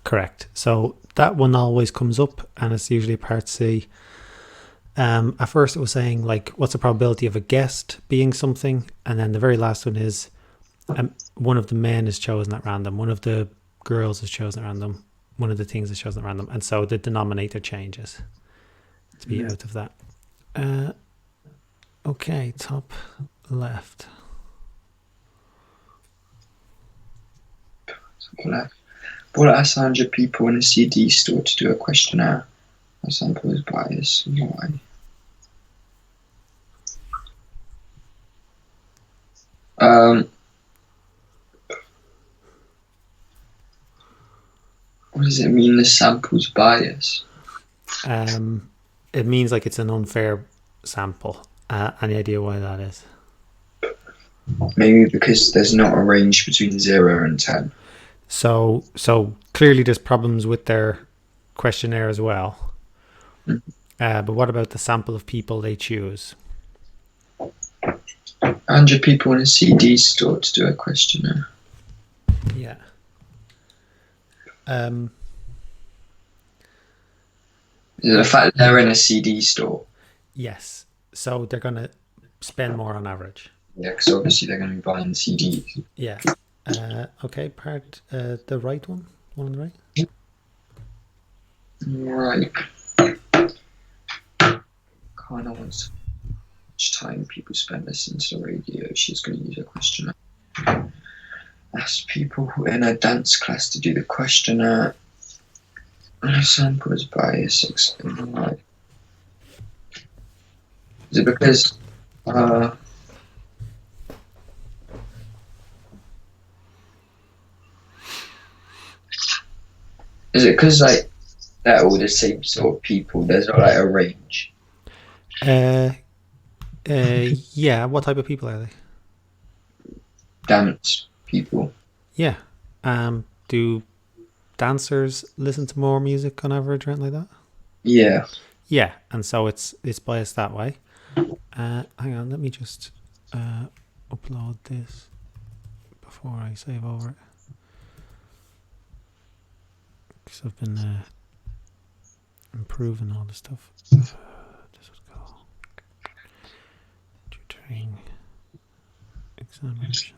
Correct. So that one always comes up, and it's usually part C. At first it was saying, like, what's the probability of a guest being something? And then the very last one is one of the men is chosen at random, one of the girls is chosen at random, one of the things is chosen at random. And so the denominator changes to be out of that. Okay, top left. Top left. Well, ask 100 people in a CD store to do a questionnaire. A sample is biased. Why? What does it mean, the sample's bias? It means like it's an unfair sample. Any idea why that is? Maybe because there's not a range between 0 and 10. So clearly there's problems with their questionnaire as well. But what about the sample of people they choose? 100 people in a CD store to do a questionnaire. Yeah. The fact that they're in a CD store. Yes. So they're going to spend more on average. Yeah, because obviously they're going to be buying CDs. Yeah. Okay, the right one on the right. Right. Kind of wants much time people spend listening to the radio. She's going to use a questionnaire. Ask people in a dance class to do the questionnaire. A sample is bias. Explain why. Is it because like they're all the same sort of people? There's not like a range. Yeah. What type of people are they? Dance people. Yeah. Do dancers listen to more music on average, or anything like that? Yeah. Yeah, and so it's biased that way. Hang on, let me just upload this before I save over it, because I've been improving all the stuff. This would go tutoring examination.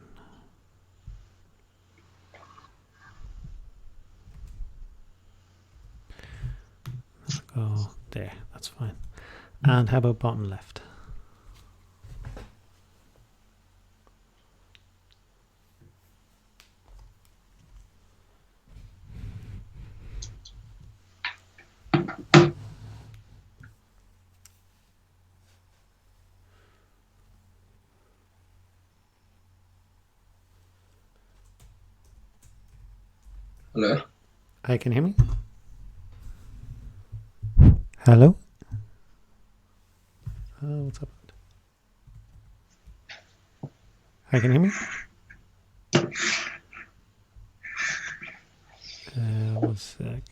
Go there, that's fine. And how about bottom left? Hello? Hi, can you hear me? Hello? Oh, what's up? Hi, can you hear me? 1 sec.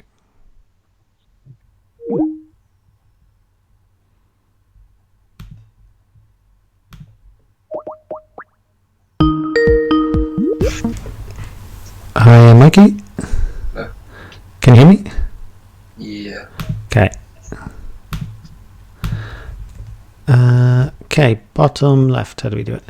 Hi, Mikey? Hello? Can you hear me? Yeah. Okay. Okay, bottom left. How do we do it?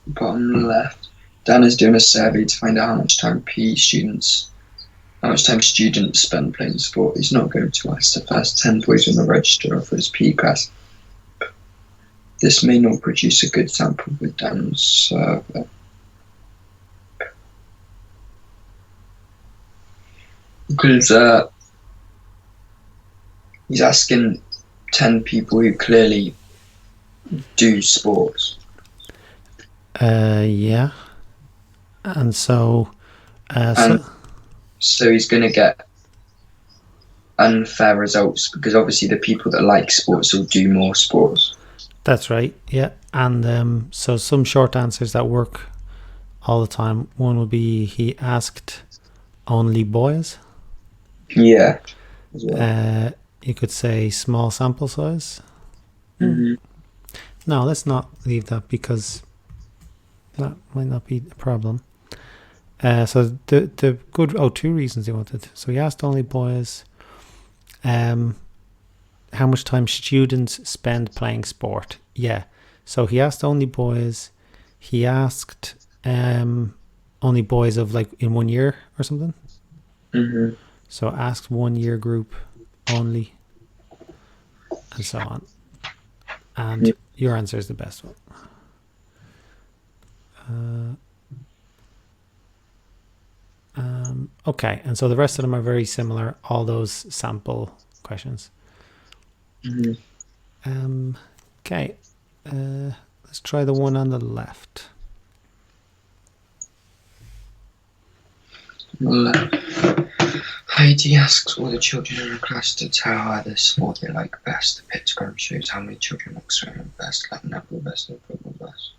Bottom left. Dan is doing a survey to find out how much time students spend playing sport. He's not going to ask the first 10 boys on the register for his PE class. This may not produce a good sample with Dan's survey. Because he's asking 10 people who clearly do sports. Yeah. And so he's going to get unfair results, because obviously the people that like sports will do more sports. That's right, yeah. And so some short answers that work all the time. One would be, he asked only boys. Yeah. As well. You could say small sample size. Mm-hmm. No, let's not leave that because that might not be a problem. So the good, two reasons he wanted. So he asked only boys how much time students spend playing sport. Yeah. So he asked only boys. He asked only boys of like in 1 year or something. Mm-hmm. So asked 1 year group only, and so on. And your answer is the best one. Okay, and so the rest of them are very similar, all those sample questions. Mm-hmm. Okay, let's try the one on the left. Heidi asks all the children in the class to tell her the sport they like best. The pictogram shows how many children like swimming best, like netball best, and football best.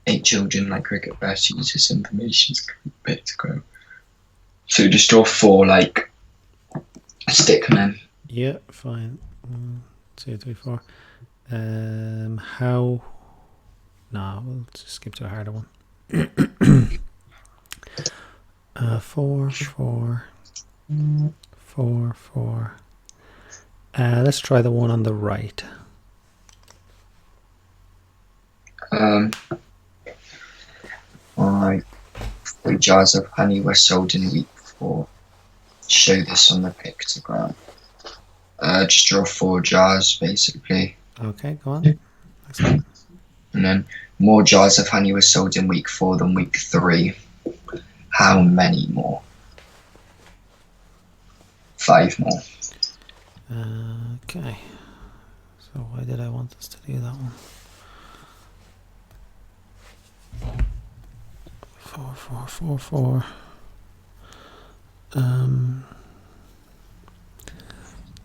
8 children like cricket best. Use this information as a pictogram. So just draw 4 like stick men. Yeah, fine. 1, 2, 3, 4. How? No, we'll just skip to a harder one. 4, 4, 4, 4. Let's try the one on the right. Alright. 3 jars of honey were sold in week 4. Show this on the pictogram. Just draw 4 jars basically. Okay, go on. Excellent. And then more jars of honey were sold in week 4 than week 3. How many more? 5 more. Okay. So why did I want us to do that one? 4, 4, 4, 4.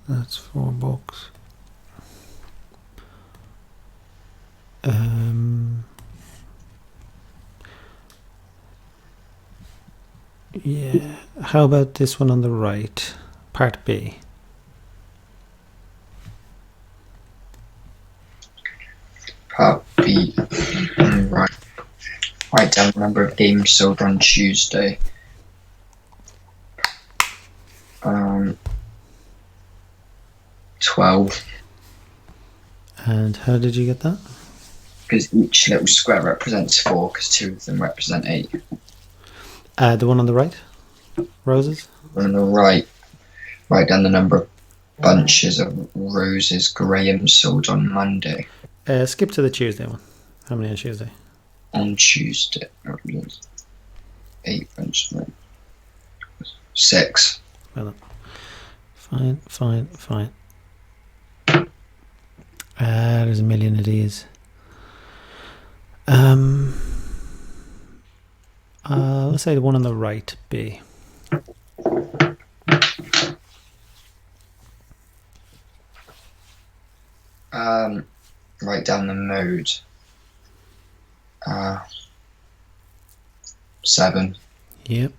That's 4 books. Yeah. How about this one on the right? Part B. Part B. Right. Write down the number of games sold on Tuesday. 12. And how did you get that? Because each little square represents 4, because 2 of them represent 8. The one on the right? Roses? On the right, write down the number of bunches of roses Graham sold on Monday. Skip to the Tuesday one. How many on Tuesday? On Tuesday, represents 8 bunches. 6. Well done. Fine. There's a million of these. Let's say the one on the right, B. Write down the mode. 7. Yep.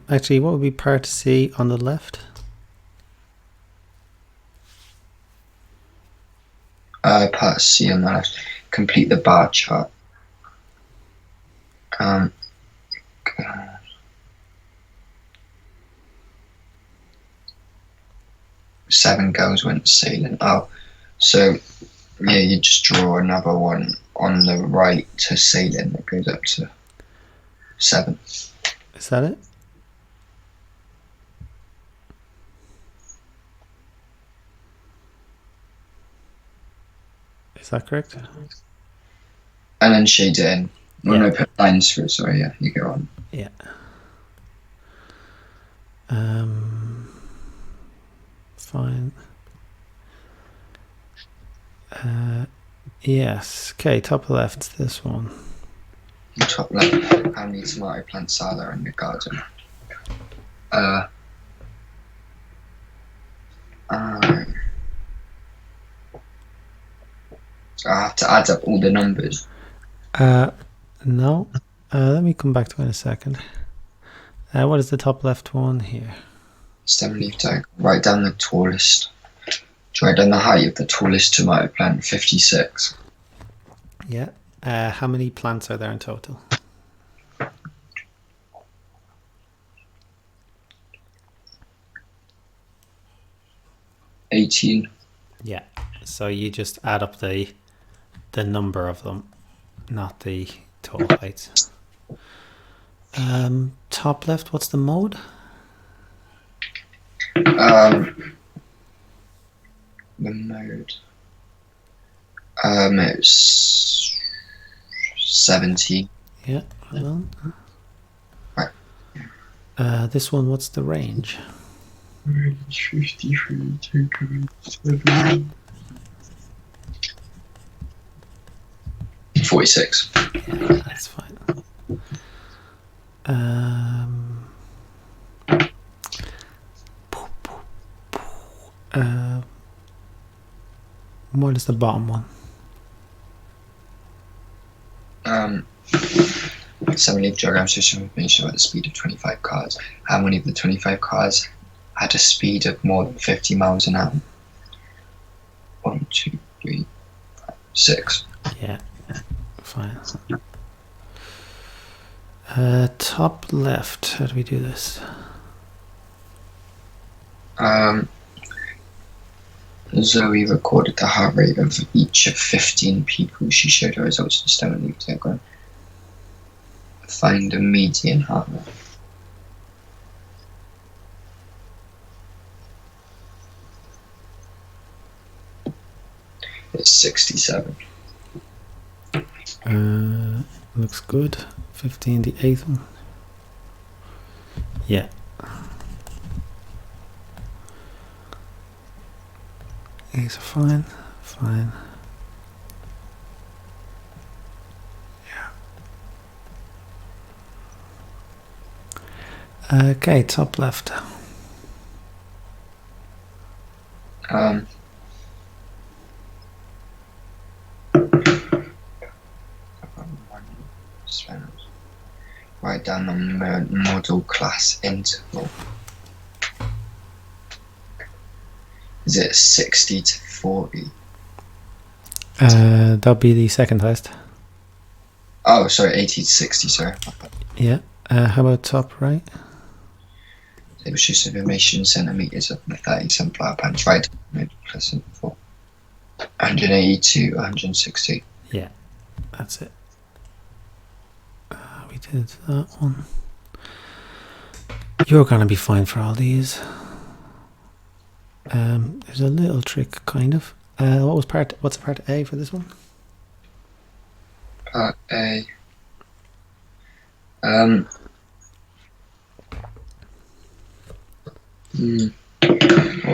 Actually, what would be part C on the left? Part C on the left. Complete the bar chart. 7 girls went sailing. Oh, so yeah, you just draw another one on the right to sailing that goes up to 7. Is that it? Is that correct? And then shade it in. Well, Yeah. no, put lines for it. Sorry, yeah, you go on. Yeah. Fine. Yes. Okay, top left, this one. Top left. How many tomato plants are there in the garden? So I have to add up all the numbers. No. Let me come back to it in a second. What is the top left one here? 7-leaf diagram. Write down the tallest. Write down the height of the tallest tomato plant, 56. Yeah. How many plants are there in total? 18. Yeah. So you just add up the number of them, not the total heights. Top left, what's the mode? The mode. It's 17. Yeah, well done. Right. This one, what's the range? Range 53, 2.7. 46. Yeah, that's fine. What is the bottom one? 7-leaf diagram shows some information about the speed of 25 cars. How many of the 25 cars had a speed of more than 50 miles an hour? 1, 2, 3, 5, 6. Yeah, fine. Top left, how do we do this? Zoe recorded the heart rate of each of 15 people. She showed her results in the 7-leaf diagram. Find a median heart rate. It's 67. Looks good. 15, the 8th one. Yeah. These are fine. Fine. Yeah. Okay, top left. Write down the model class interval. Is it 60 to 40? That'll be the second highest. Oh, sorry, 80 to 60, sorry. Yeah. How about top right? It was just information centimeters of the 30 sunflower plants. Right, plus interval. 180 to 160. Yeah, that's it. We did that one. You're going to be fine for all these. There's a little trick, kind of. What's part A for this one? Part A. What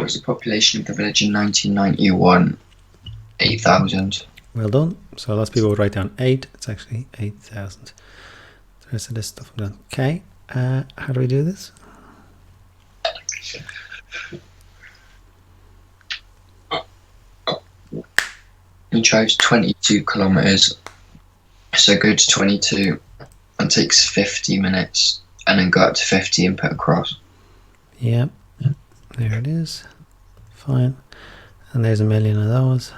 was the population of the village in 1991? 8,000. Well done. So lots of people would write down 8. It's actually 8,000. The rest of this stuff I'm done. Okay. How do we do this? He drives 22 kilometers. So go to 22 and takes 50 minutes, and then go up to 50 and put across. Yep. There it is. Fine. And there's a million of those.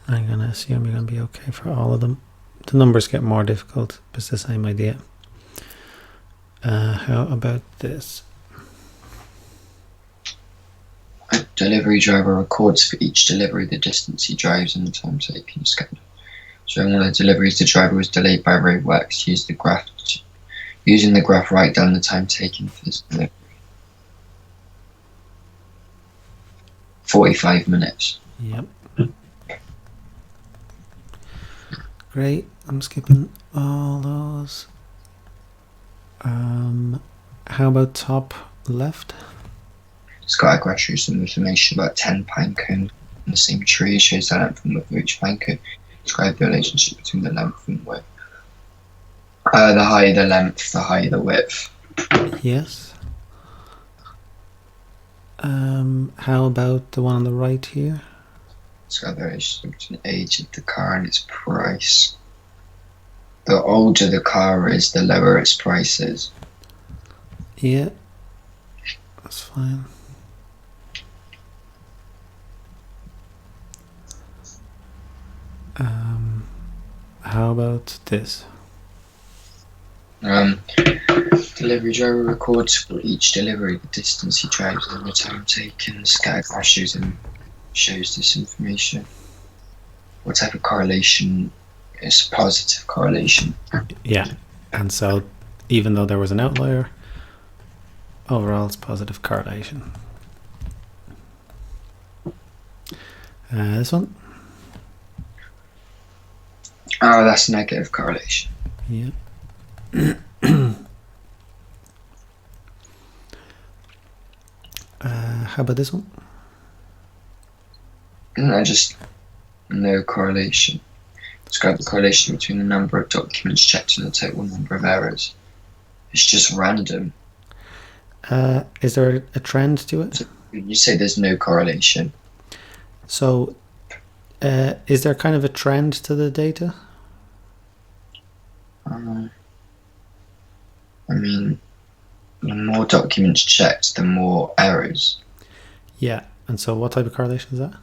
I'm going to assume you're going to be okay for all of them. The numbers get more difficult, but it's the same idea. How about this? A delivery driver records for each delivery the distance he drives and the time taken. During one of the deliveries, the driver was delayed by roadworks. Using the graph, write down the time taken for this delivery. 45 minutes. Yep. Great. I'm skipping all those. How about top left? Sky graph shows some information about 10 pine cones in the same tree. It shows the length and width of each pine cone. Describe the relationship between the length and width. The higher the length, the higher the width. Yes. How about the one on the right here? Describe the relationship between the age of the car and its price. The older the car is, the lower its price is. Yeah, that's fine. How about this? Delivery driver records for each delivery the distance he drives and the time taken. Scattergraph shows this information. What type of correlation is positive correlation? Yeah, and so even though there was an outlier, overall it's positive correlation. This one? Oh, that's negative correlation. Yeah. How about this one? No, just no correlation. Describe the correlation between the number of documents checked and the total number of errors. It's just random. Is there a trend to it? So you say there's no correlation. So is there kind of a trend to the data? I mean, the more documents checked, the more errors. Yeah, and so what type of correlation is that?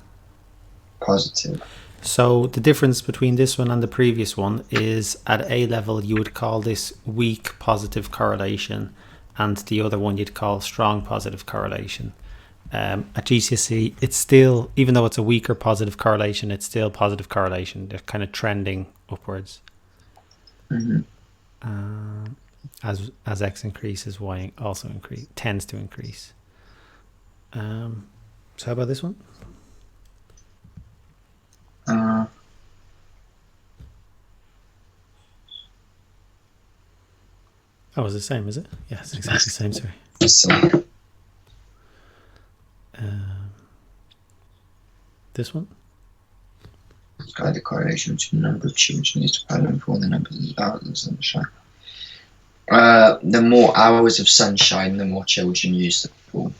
Positive. So the difference between this one and the previous one is at A level you would call this weak positive correlation, and the other one you'd call strong positive correlation. At GCSE, it's still, even though it's a weaker positive correlation, it's still positive correlation. They're kind of trending upwards. Mm-hmm. As X increases, Y also tends to increase. So how about this one? Oh, it's the same, is it? Yeah, it's exactly the same, sorry. This one? Describe the correlation between the number of children used to paddle for the number of hours of sunshine. The more hours of sunshine, the more children use the pool.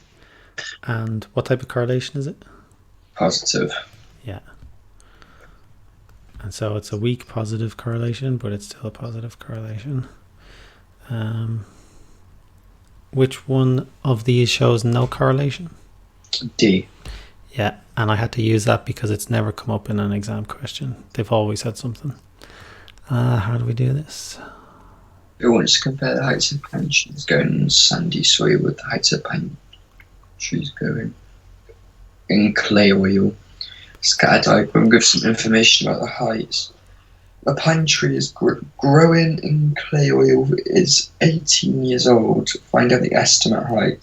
And what type of correlation is it? Positive. Yeah. And so it's a weak positive correlation, but it's still a positive correlation. Which one of these shows no correlation? D. Yeah, and I had to use that because it's never come up in an exam question. They've always had something. How do we do this? Who wants to compare the heights of pine trees going in sandy soil with the heights of pine trees going in clay oil? Scatter diagram gives some information about the heights. A pine tree is growing in clay oil is 18 years old. Find out the estimate height.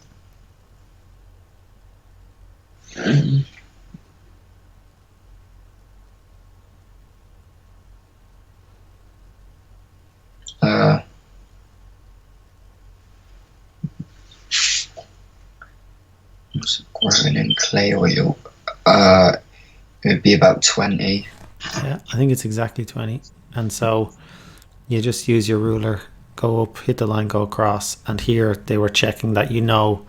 Growing in clay oil. It would be about 20. Yeah, I think it's exactly 20. And so you just use your ruler, go up, hit the line, go across. And here they were checking that you know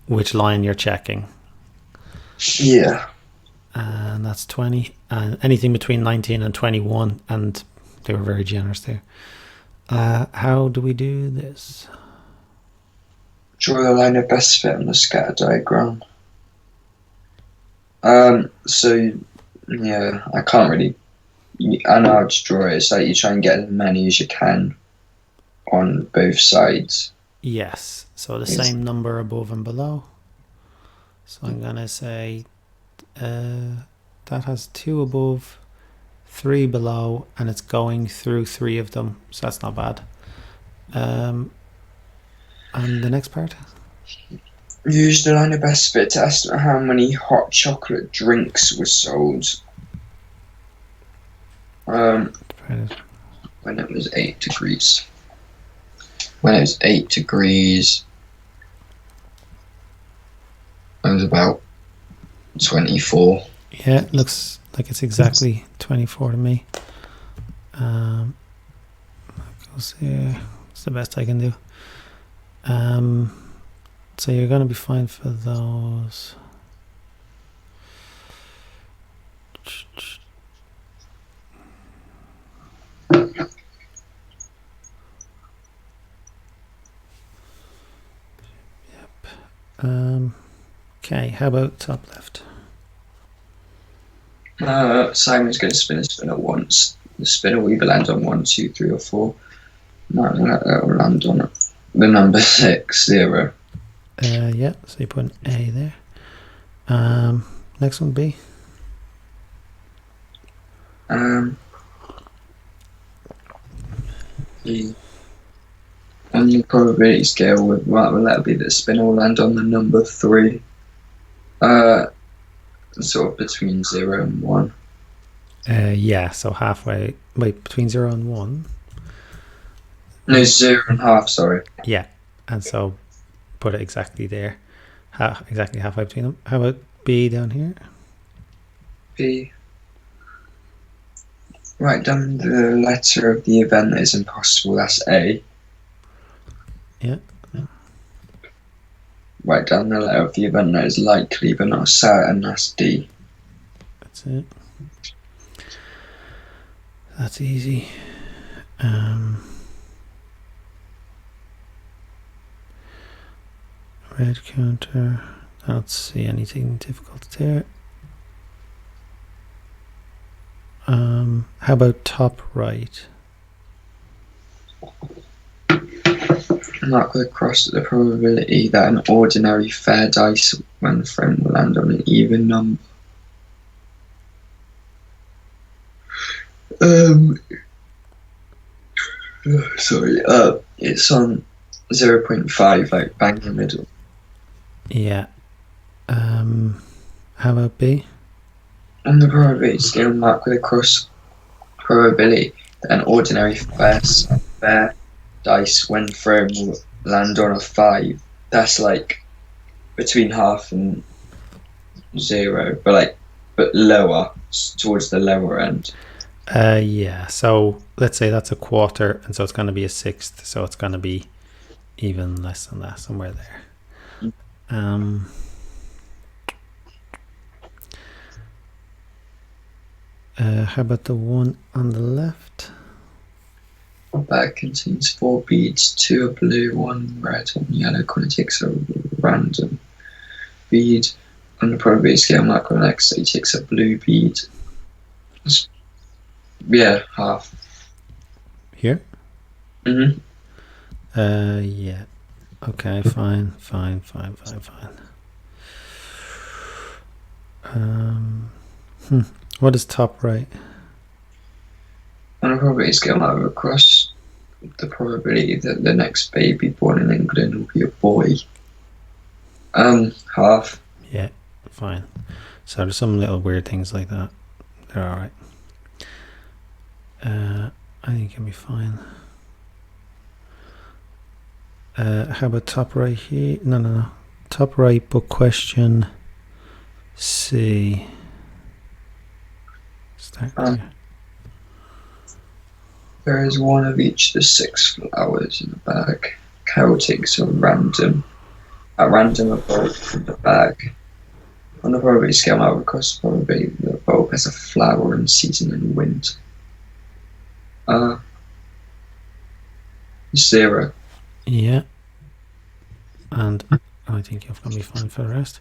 which line you're checking. Yeah. And that's 20. And anything between 19 and 21. And they were very generous there. How do we do this? Draw the line of best fit on the scatter diagram. So, yeah, I can't really... I know how to draw it. It's like you try and get as many as you can on both sides. Yes. So the same number above and below. So I'm going to say that has 2 above, 3 below, and it's going through 3 of them. So that's not bad. And the next part? Use the line of best fit to estimate how many hot chocolate drinks were sold. When it was 8 degrees. When it was 8 degrees, it was about 24. Yeah, it looks like it's exactly 24 to me. Goes here. It's the best I can do. So you're going to be fine for those. Okay, how about top left? Simon's going to spin a spinner once. The spinner will either land on 1, 2, 3, or 4. Might land on the number 6, 0. Yeah, so you put an A there. Next one, B. On the probability scale, what will that be? The spinner will land on the number 3. Sort of between 0 and 1. Yeah, so halfway, wait, between 0 and 1. No, 0.5, sorry. Yeah, and so put it exactly there, exactly halfway between them. How about B down here? B. Write down the letter of the event that is impossible, that's A. Yeah. Write down the letter of the event that is likely but not certain, that's D. That's it. That's easy. Red counter. I don't see anything difficult there. How about top right? Mark with a cross the probability that an ordinary fair dice when thrown will land on an even number. Sorry, it's on 0.5, like bang in the middle. Yeah. How about B? On the probability scale, mark with a cross probability that an ordinary fair dice when thrown will land on a 5. That's like between half and 0, but lower, towards the lower end. Yeah, so let's say that's a quarter, and so it's going to be a sixth, so it's going to be even less than that, somewhere there. How about the one on the left? A bag contains 4 beads, 2 are blue, 1 red, 1 yellow. Corner takes a random bead. On the probability scale, mark on X, he takes a blue bead. Yeah, half. Here? Mm-hmm. Yeah. Okay, fine. What is top right? On a probability scale, mark across the probability that the next baby born in England will be a boy. Half. Yeah, fine. So there's some little weird things like that. They're all right. I think it can be fine. How about top right here? No. Top right, but question C. Start there. There is 1 of each of the 6 flowers in the bag. Carol takes at random a bulb from the bag. On the probability scale, mark across the probability that the bulb has a flower in season and wind. 0. Yeah. And I think you're going to be fine for the rest.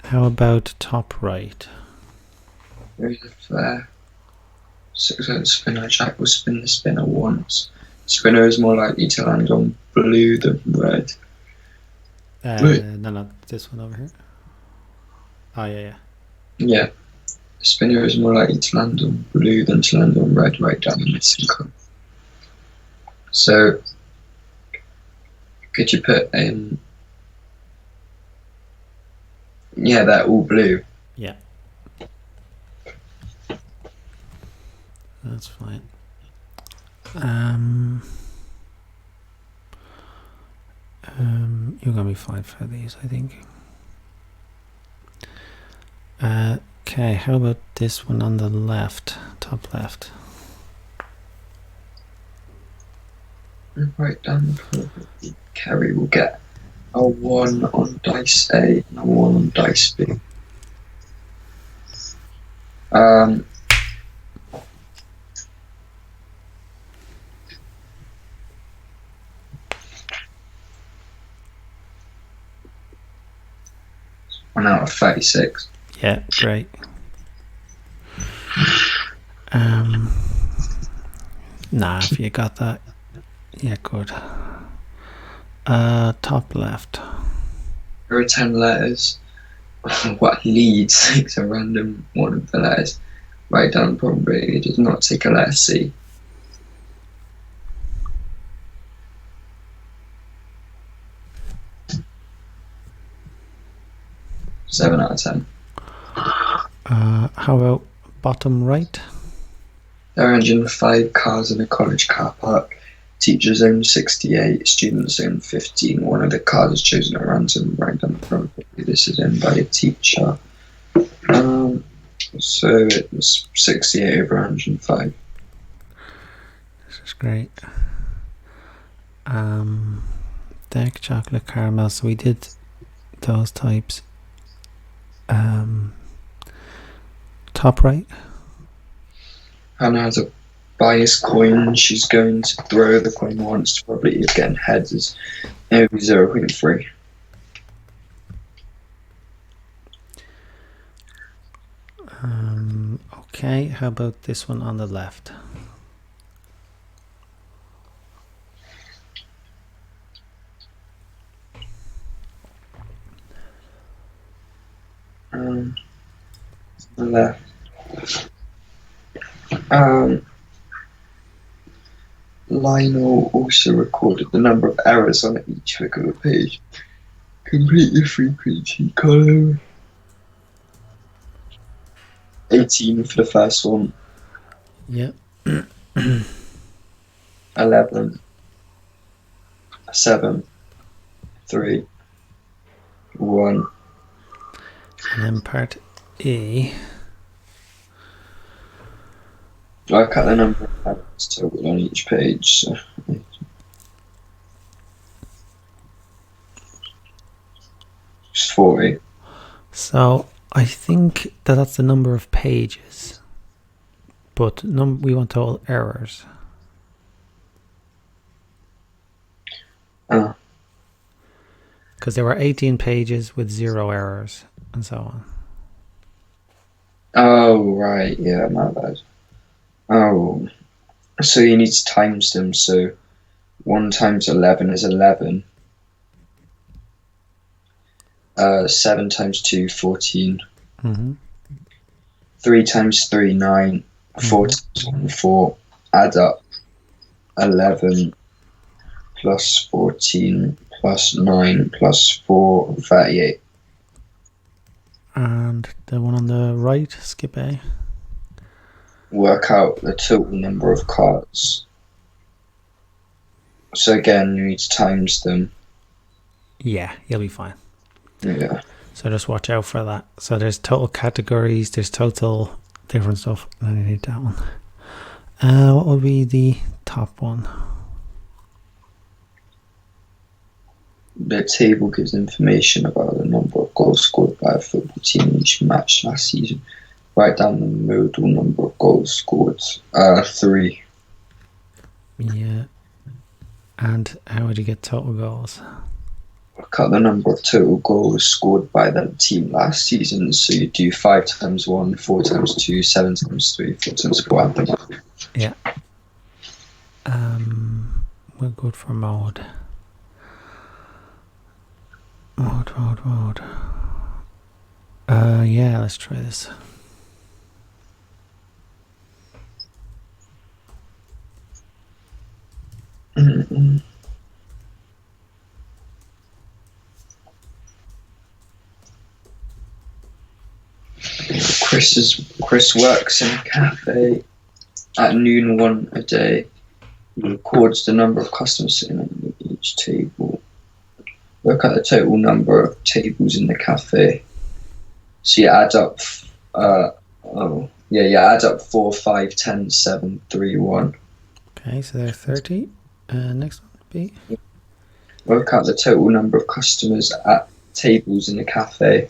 How about top right? There is a flare. 6-sided spinner. Jack will spin the spinner once. Spinner is more likely to land on blue than red. No, this one over here. Oh, yeah. Yeah. The spinner is more likely to land on blue than to land on red, right down the missing color. So, could you put in... Yeah, they're all blue. Yeah. That's fine. You're gonna be fine for these, I think. Okay, how about this one on the left, top left? Right down the probability. Carrie will get a 1 on dice A and a 1 on dice B. 1 out of 36. Yeah, great. Nah, if you got that, yeah, good. Top left. There are 10 letters. What leads takes a random one of the letters. Write down probability. It does not take a letter C. 7 out of 10. How about bottom right? There are 105 cars in a college car park. Teachers own 68, students own 15. One of the cars is chosen at random. Write down the probability this is owned by a teacher. So it's 68 over 105. This is great. Dark chocolate caramel. So we did those types. Top right. Hannah has a bias coin. She's going to throw the coin once. Probably again heads is over 0.3. Okay, how about this one on the left? The left. Lionel also recorded the number of errors on each figure of the page. Complete the frequency column. 18 for the first one. Yeah. 11. 7. 3. 1. And then part E. Work out the number of errors total on each page. So. It's 40. So I think that's the number of pages, but we want total errors. Because there were 18 pages with 0 errors and so on. Oh, right. Yeah, my bad. Oh, so you need to times them. So 1 times 11 is 11. 7 times 2, 14. 3 times 3, 9. 4 times 1, 4. Add up 11 plus 14 plus 9 plus 4, 38. And the one on the right, skip A. Work out the total number of cards. So again, you need to times them. Yeah, you'll be fine. Yeah. So just watch out for that. So there's total categories, there's total different stuff, and I need that one. What will be the top one? The table gives information about the number of goals scored by a football team in each match last season. Write down the modal number of goals scored. 3. Yeah. And how would you get total goals? Work out the number of total goals scored by that team last season. So you do 5 times 1, 4 times 2, 7 times 3, 4 times 4. Add them up. Yeah. We're good for mode. Mode. Yeah, let's try this. Chris works in a cafe at noon 1 a day. He records the number of customers sitting at each table. Work out the total number of tables in the cafe. So you add up. You add up 4, 5, 10, 7, 3, 1. Okay, so there's 30. Next one would be. Work out the total number of customers at tables in the cafe.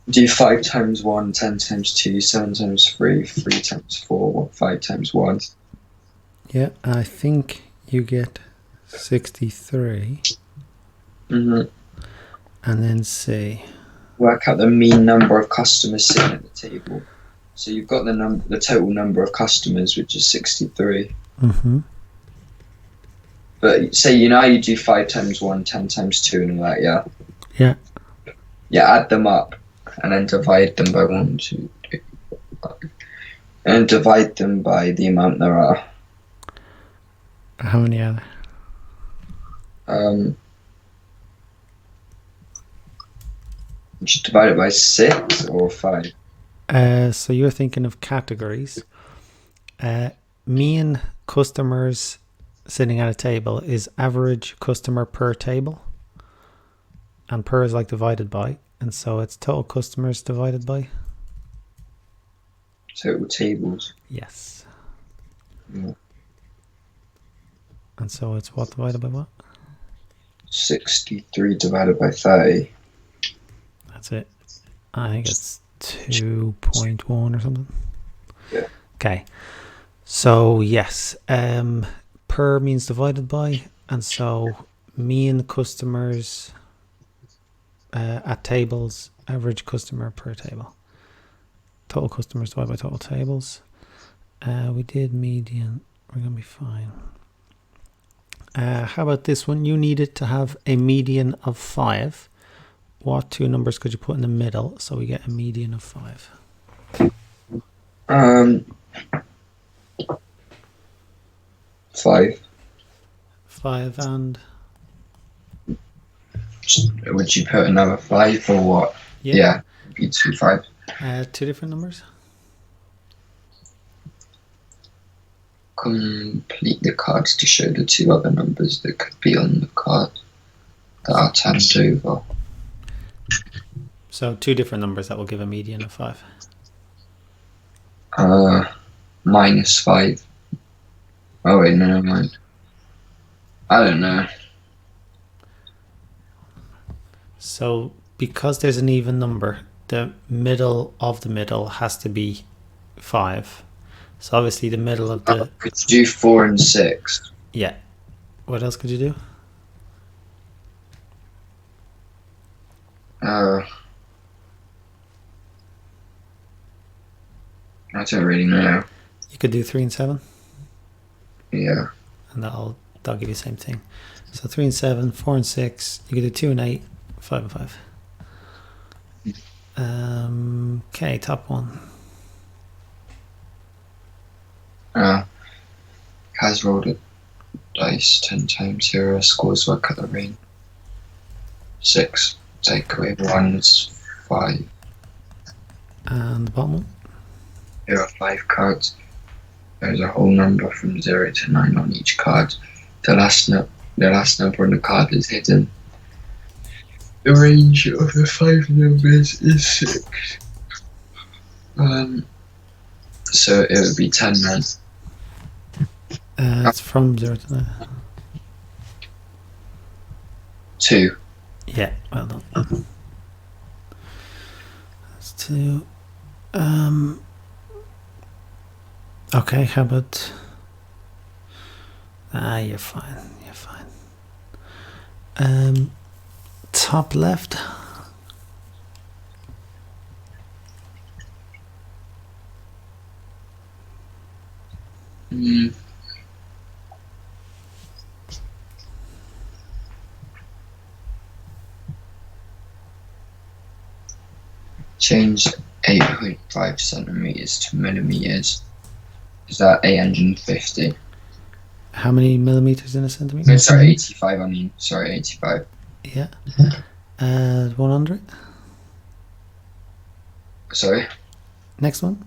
Do 5 times 1, 10 times 2, 7 times 3, 3 times 4, 5 times 1. Yeah, I think you get 63. Mm-hmm. And then C. work out the mean number of customers sitting at the table. So you've got the total number of customers, which is 63. Mm-hmm. But say you do 5 times 1, 10 times 2, and all that, yeah. Yeah. Yeah, add them up, and then divide them by 1, 2, 3, 4, 5, and divide them by the amount there are. How many are there? You should divide it by 6 or 5. So you're thinking of categories. Mean customers sitting at a table is average customer per table. And per is like divided by. And so it's total customers divided by? Total tables. Yes. Yeah. And so it's what divided by what? 63 divided by 30. That's it. I think it's 2.1 or something. Yeah. Okay. So yes, per means divided by, and so mean customers at tables, average customer per table. Total customers divided by total tables. We did median. We're gonna be fine. How about this one? You needed to have a median of 5. What 2 numbers could you put in the middle so we get a median of 5? 5. 5 and... Would you put another 5 or what? Yeah, it'd be 2, 5. 2 different numbers? Complete the cards to show the 2 other numbers that could be on the card that are turned over. So 2 different numbers that will give a median of 5. Minus 5. Oh wait, no, never mind. I don't know. So because there's an even number, the middle of the middle has to be 5. So obviously the middle of the... Could you do 4 and 6? Yeah. What else could you do? I don't really know. You could do 3 and 7. Yeah. And that'll give you the same thing. So 3 and 7, 4 and 6. You could do 2 and 8, 5 and 5. Okay, top one. Kaz rolled a dice 10 times. Here are scores work at the ring. 6. Take away 1 is 5. And the bottom one? Here are 5 cards. There's a whole number from 0 to 9 on each card. The last number on the card is hidden. The range of the 5 numbers is 6. So it would be 10 then. It's from 0 to 9. 2. Yeah, well done. That's 2. Okay, how about... you're fine. You're fine. Top left. Change 8.5 centimeters to millimeters. Is that 850? How many millimeters in a centimeter? No, sorry, 85. I mean, sorry, 85. Yeah. 100. Sorry. Next one.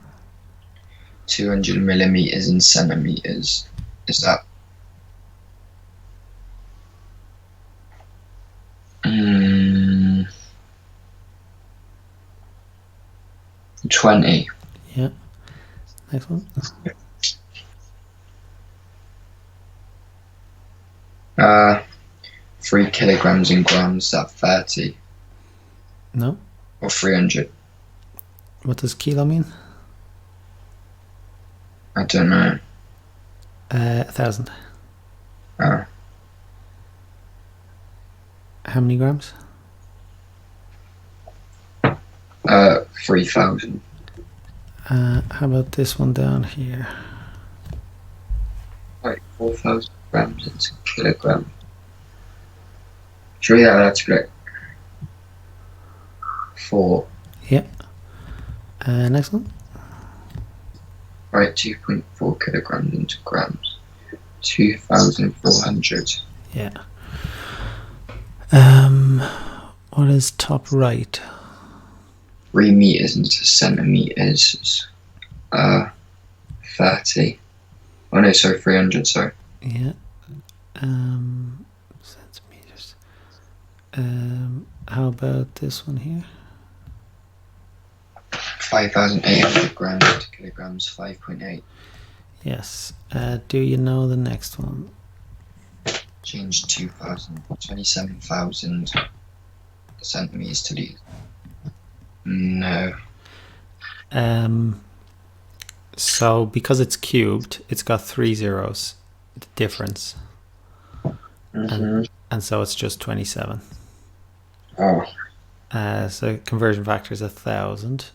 200 millimeters in centimeters. Is that? 20. Yeah. Next one. 3 kilograms in grams. Is that 30? No. Or 300? What does kilo mean? I don't know. 1,000. Oh. How many grams? 3,000. How about this one down here? Right, 4,000 grams into kilogram. Sure, yeah, that's correct. 4. Yeah. Next one. Right, 2.4 kilograms into grams. 2,400. Yeah. What is top right? 3 meters into centimeters. 30. Oh no, sorry, 300. Sorry. Yeah. Centimeters. How about this one here? 5,800 grams into kilograms. 5.8. Yes. Do you know the next one? Change 27,000 centimeters to liters. No. So because it's cubed, it's got 3 zeros. The difference. And so it's just 27. Oh. So conversion factor is 1,000.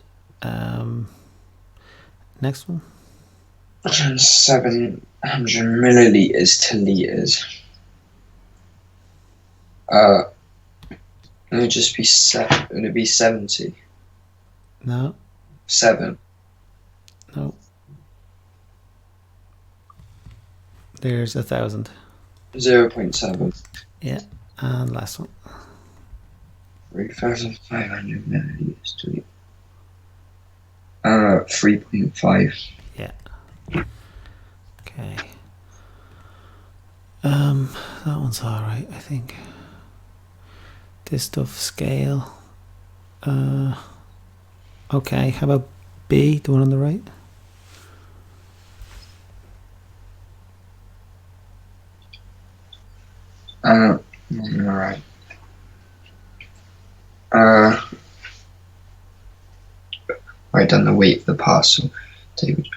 Next one. 700 milliliters to liters. It would just be 7. Would it be 70? No. 7. No. There's 1,000. 0.7. Yeah. And last one. 3,500 milliliters to liters. 3.5. Yeah. Okay. That one's alright, I think. This stuff scale. Okay, how about B, the one on the right? Alright. Write down the weight of the parcel. David,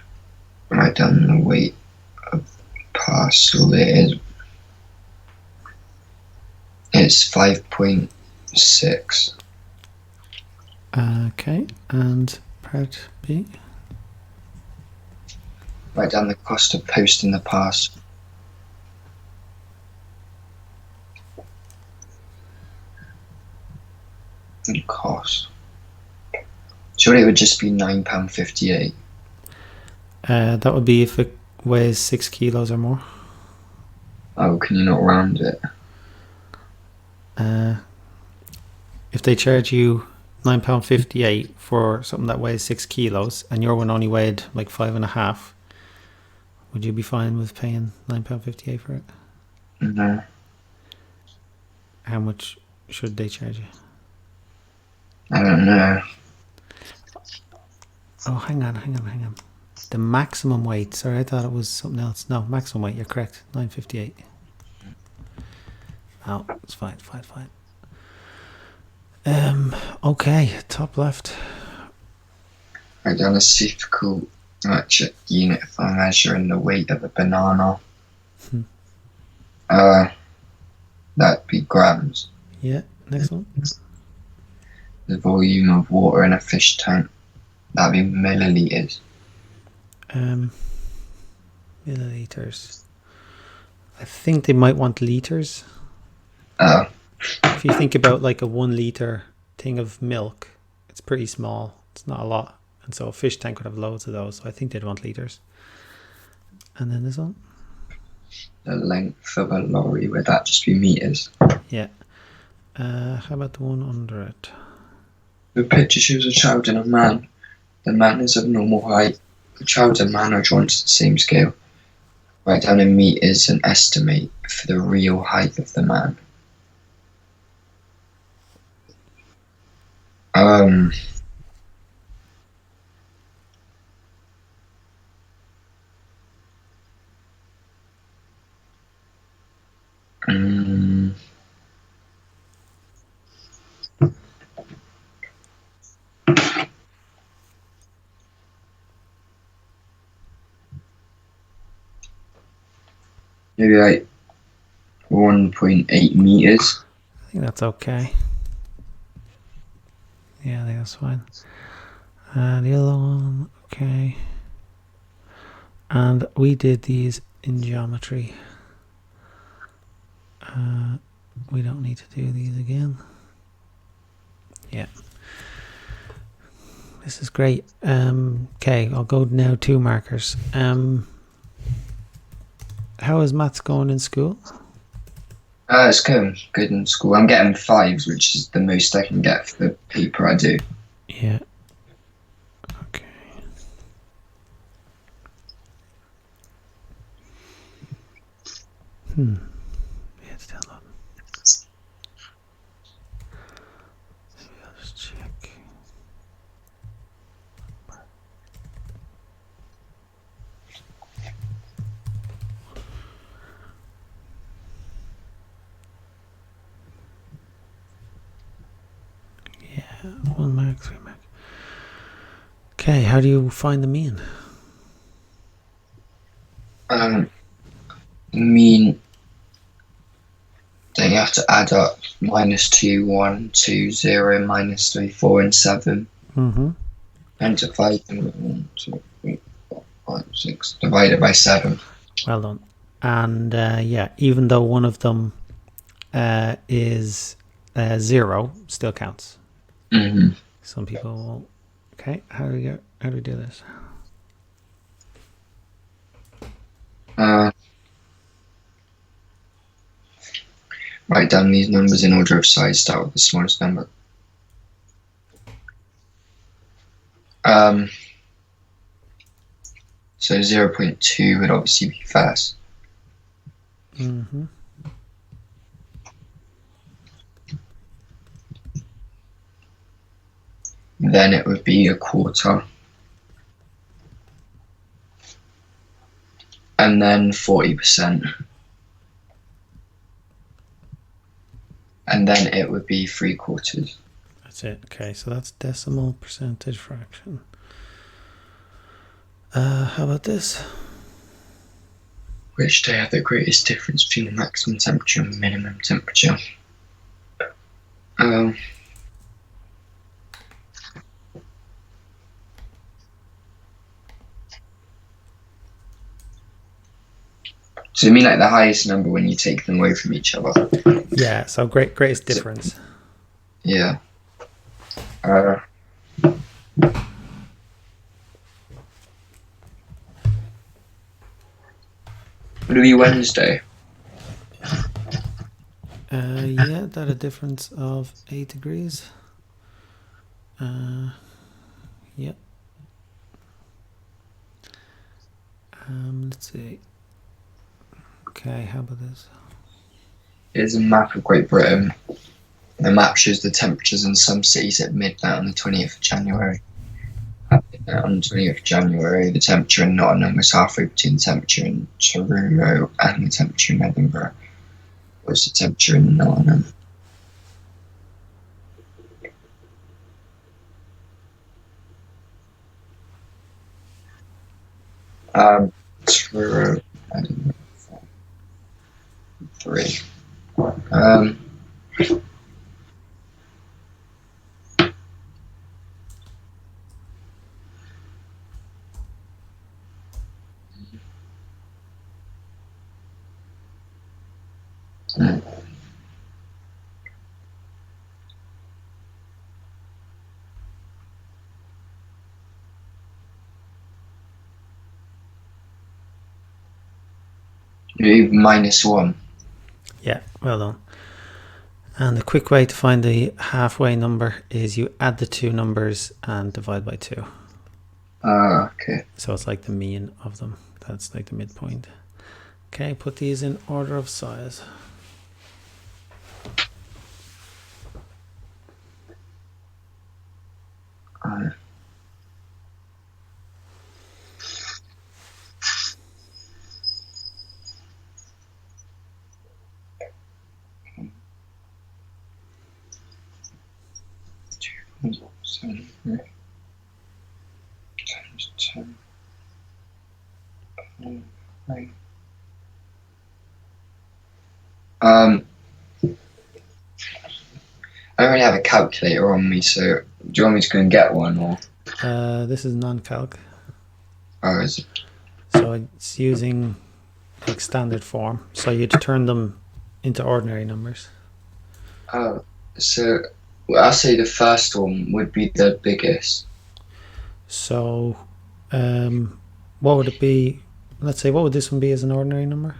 write down the weight of the parcel. It's 5.6. Okay, and part B? Write down the cost of posting the parcel. And cost. Surely it would just be £9.58. That would be if it weighs 6 kilos or more. Oh, can you not round it? If they charge you £9.58 for something that weighs 6 kilos and your one only weighed like 5.5, would you be fine with paying £9.58 for it? No. How much should they charge you? I don't know. Oh, hang on. The maximum weight. Sorry, I thought it was something else. No, maximum weight. You're correct. 9.58. Oh, it's fine. Okay, top left. Write down a difficult metric unit for measuring the weight of a banana. That'd be grams. Yeah, next one. The volume of water in a fish tank. That'd be milliliters. Milliliters. I think they might want liters. Oh. If you think about like a 1 liter thing of milk, it's pretty small. It's not a lot. And so a fish tank would have loads of those. So I think they'd want liters. And then this one. The length of a lorry, would that just be meters? Yeah. How about the one under it? The picture shows a child and a man. The man is of normal height. The child and man are drawn to the same scale. Write down in meters and estimate for the real height of the man. Maybe like 1.8 meters. I think that's okay. Yeah, I think that's fine. The other one, okay. And we did these in geometry. We don't need to do these again. Yeah. This is great. Okay, I'll go now 2 markers. How is maths going in school? It's going good in school. I'm getting 5s, which is the most I can get for the paper I do. Yeah. Okay. Yeah, it's downloading. Maybe I'll just check. Yeah, 1 mark, 3 mark. Okay, how do you find the mean? Mean, then you have to add up -2, 1, 2, 0, -3, 4, and 7. Mm-hmm. And divide them with 1, 2, 3, 4, 5, 6. Divided by 7. Well done. And yeah, even though one of them is 0, still counts. Mm-hmm. Some people will. Okay, how do we do this? Write down these numbers in order of size. Start with the smallest number. So 0.2 would obviously be first. Mm-hmm. Then it would be 1/4. And then 40%. And then it would be 3/4. That's it. Okay, so that's decimal percentage fraction. How about this? Which day had the greatest difference between the maximum temperature and minimum temperature? So you mean like the highest number when you take them away from each other? Yeah, so greatest difference. Yeah. Would it be Wednesday? Yeah, that a difference of 8 degrees. Yep. Let's see. Okay, how about this? Here's a map of Great Britain. The map shows the temperatures in some cities at midnight on the 20th of January. At midnight on the 20th of January, the temperature in Nottingham was halfway between the temperature in Truro and the temperature in Edinburgh. What's the temperature in Nottingham? Truro, Edinburgh, 3. -1. Yeah, well done. And the quick way to find the halfway number is you add the 2 numbers and divide by 2. Okay. So it's like the mean of them. That's like the midpoint. Okay, put these in order of size. Times 10. I don't really have a calculator on me, so do you want me to go and get one, or? This is non-calc. Or is it? So it's using like standard form. So you'd turn them into ordinary numbers. Oh, so well, I'll say the first one would be the biggest. So what would it be? Let's say, what would this one be as an ordinary number?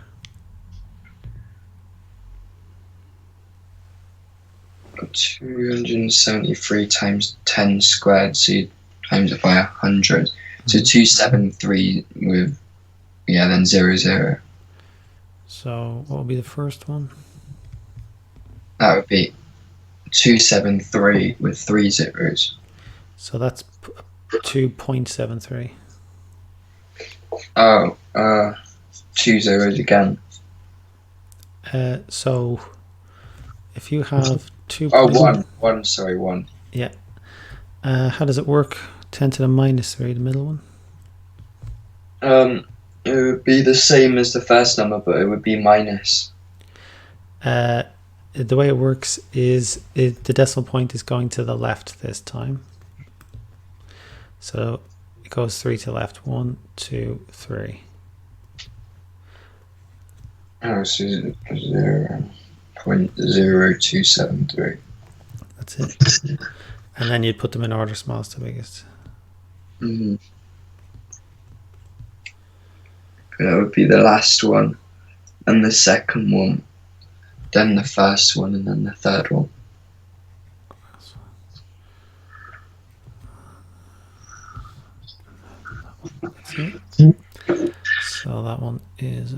273 times 10 squared, so you times it by 100. So 273 with, then 00. So what would be the first one? That would be 273 with 3 zeros. So that's 2.73. Oh, 2 zeros again. So if you have 2. Oh, one, sorry, 1. Yeah. How does it work? 10 to the minus 3, the middle one? It would be the same as the first number, but it would be minus. The way it works is the decimal point is going to the left this time. So it goes 3 to the left. 1, 2, 3. Oh, so 0.0273. That's it. And then you'd put them in order, smallest to biggest. Mm-hmm. That would be the last one, and the second one, then the first one, and then the third one. That's it. So that one is,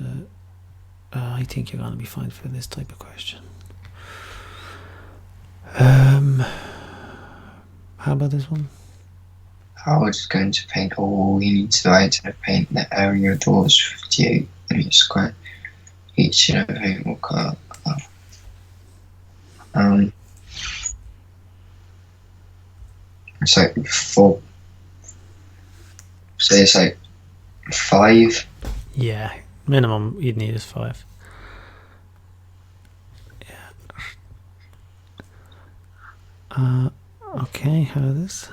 I think you're going to be fine for this type of question. How about this one? Howard is going to paint all he needs to write to paint the area of doors 58 meters squared. Each and every will cut. It's like 4. Say it's like 5. Yeah, minimum you'd need is 5. Yeah. Okay, how is this?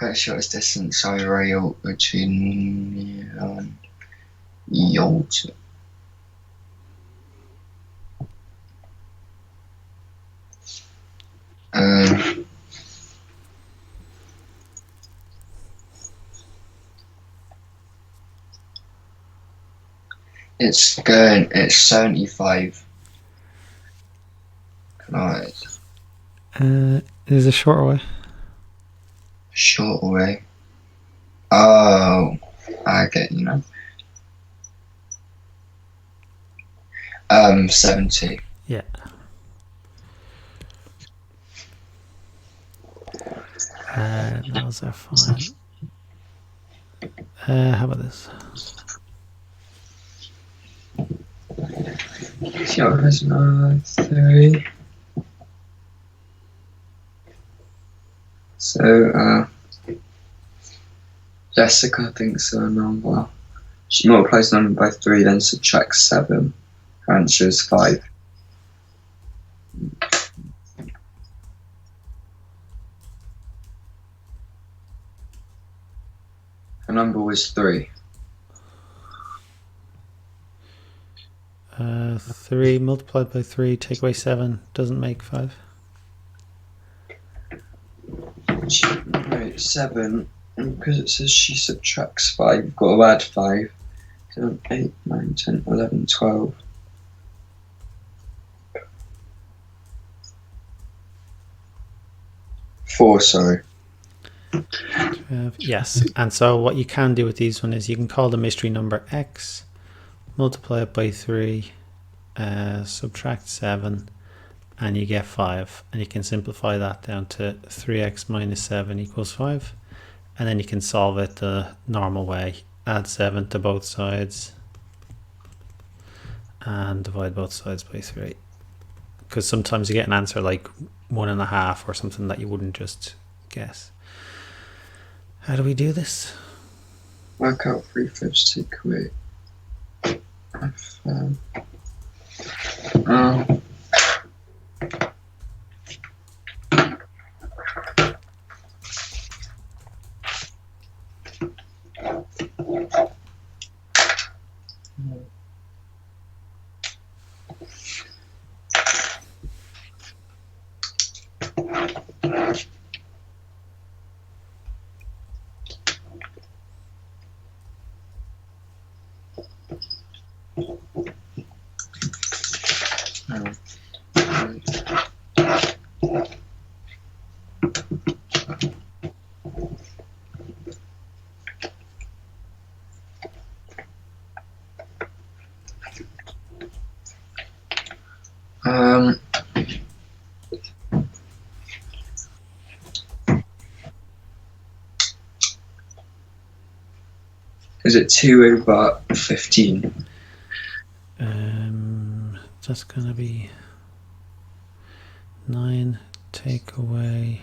Okay, shortest distance I rail between me and Yalta. It's 75 kilometers. There's a shorter way. Short way. Oh, I get you now. 70. Yeah. Those are fine. How about this? Sure, that's not 3. So, Jessica thinks a number. She multiplies the number by 3, then subtracts 7. Her answer is 5. Her number was 3. 3 multiplied by 3, take away 7, doesn't make 5. No, 7. And because it says she subtracts 5, you've got to add 5. 7, 8, 9, 10, 11, 12. 4, sorry. Yes, and so what you can do with these one is you can call the mystery number x, multiply it by 3, subtract 7, and you get 5. And you can simplify that down to 3x minus 7 equals 5. And then you can solve it the normal way. Add 7 to both sides and divide both sides by 3. Because sometimes you get an answer like 1.5 or something that you wouldn't just guess. How do we do this? Work out 3/5 take away Um, um, is it 2/15? That's gonna be 9 take away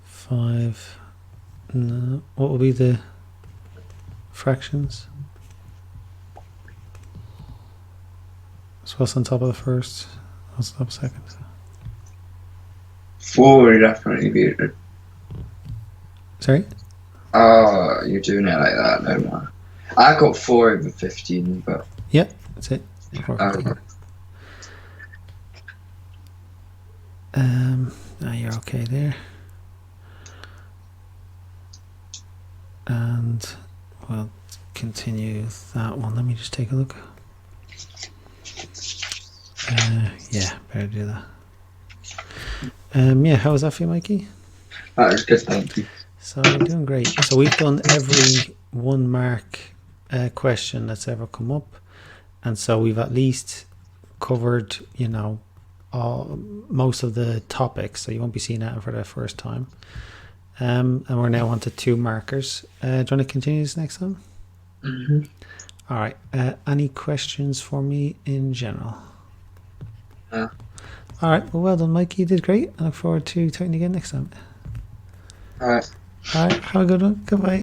5. No, what will be the fractions? So what's on top of the first? What's on top of the second? 4 would definitely be. Sorry? Oh, you're doing it like that, no man. I got 4/15, but Yeah, that's it. Perfect. You're okay there. And we'll continue that one. Let me just take a look. Yeah, better do that. Yeah, how was that for you, Mikey? that was good, thank you. So you're doing great. So we've done every 1 mark question that's ever come up, and so we've at least covered, you know, most of the topics. So you won't be seeing that for the first time. And we're now on to 2 markers. Do you want to continue this next time? Mm-hmm. All right. Any questions for me in general? Yeah. All right. Well done, Mikey. You did great. I look forward to talking again next time. All right. All right. Have a good one. Goodbye.